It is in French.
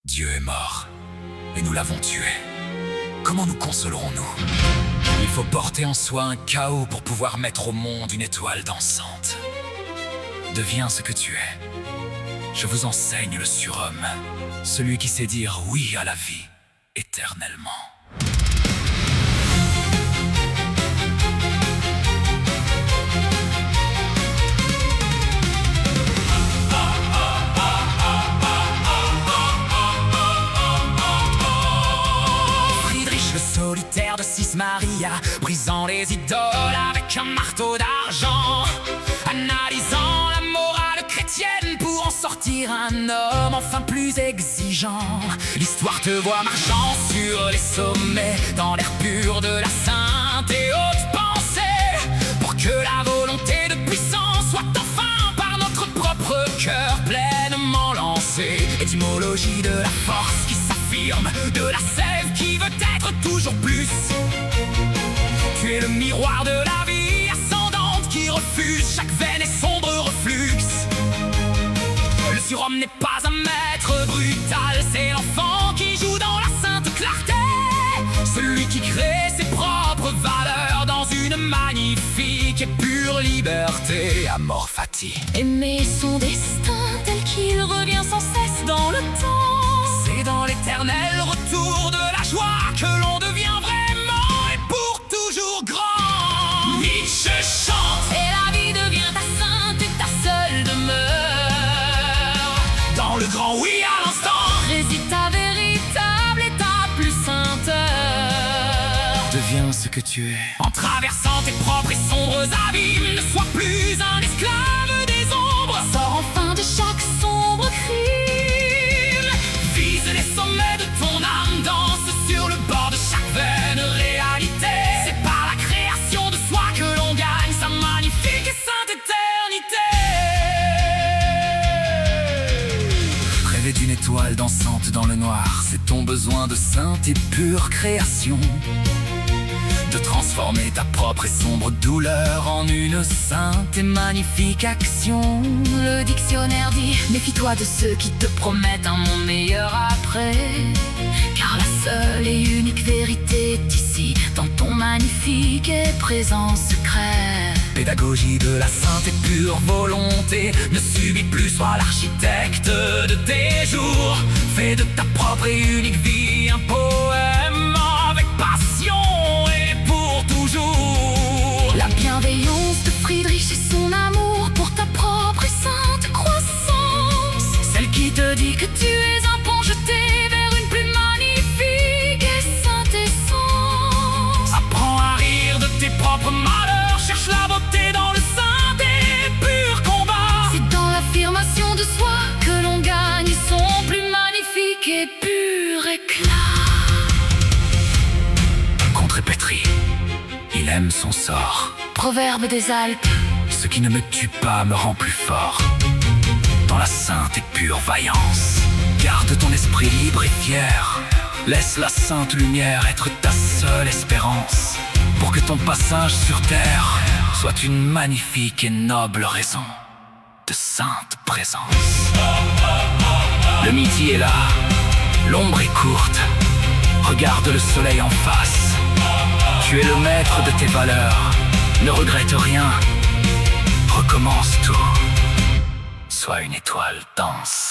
Dieu est mort, et nous l'avons tué. Comment nous consolerons-nous? Il faut porter en soi un chaos pour pouvoir mettre au monde une étoile dansante. Deviens ce que tu es. Je vous enseigne le surhomme, celui qui sait dire oui à la vie, éternellement. Solitaire de Cismaria, brisant les idoles avec un marteau d'argent, analysant la morale chrétienne pour en sortir un homme enfin plus exigeant. L'histoire te voit marchant sur les sommets, dans l'air pur de la sainte et haute pensée, pour que la volonté de puissance soit enfin par notre propre cœur pleinement lancée. Étymologie de la force qui s'affirme, de la sève qui veut être toujours plus. Tu es le miroir de la vie ascendante qui refuse chaque veine et sombre reflux. Le surhomme n'est pas un maître brutal, c'est l'enfant qui joue dans la sainte clarté, celui qui crée ses propres valeurs dans une magnifique et pure liberté. Amor fati. Aimer son destin tel qu'il revient sans cesse dans le temps, c'est dans l'éternel retour de la joie que l'on devient vraiment et pour toujours grand. Nietzsche chante, et la vie devient ta sainte et ta seule demeure. Dans le grand oui à l'instant réside ta véritable et ta plus sainte heure. Deviens ce que tu es. En traversant tes propres et sombres abîmes, ne sois plus un esclave des ombres. Sors enfin de chaque sombre crime. Vise les sommets de ton âme, danse sur le bord de chaque veine réalité. C'est par la création de soi que l'on gagne sa magnifique et sainte éternité. Rêver d'une étoile dansante dans le noir, c'est ton besoin de sainte et pure création, de transformer ta propre et sombre douleur en une sainte et magnifique action. Le dictionnaire dit: méfie-toi de ceux qui te promettent un monde meilleur après, car la seule et unique vérité est ici, dans ton magnifique et présent secret. Pédagogie de la sainte et pure volonté, ne subis plus, sois l'architecte de tes jours. Fais de ta propre et unique vie un poème avec passion et pour toujours. La bienveillance de Friedrich et son amour pour ta propre et sainte croissance, celle qui te dit que tu es un pont jeté vers une plus magnifique et sainte essence. Apprends à rire de tes propres malheurs, cherche la beauté dans le saint et pur combat. C'est dans l'affirmation de soi que l'on gagne son plus magnifique et pur éclat. Contrépétrie, il aime son sort. Proverbe des Alpes, ce qui ne me tue pas me rend plus fort. Dans la sainte et pure vaillance, garde ton esprit libre et fier. Laisse la sainte lumière être ta seule espérance, pour que ton passage sur terre soit une magnifique et noble raison de sainte présence. Le midi est là, l'ombre est courte, regarde le soleil en face. Tu es le maître de tes valeurs, ne regrette rien, recommence tout. Sois une étoile, danse.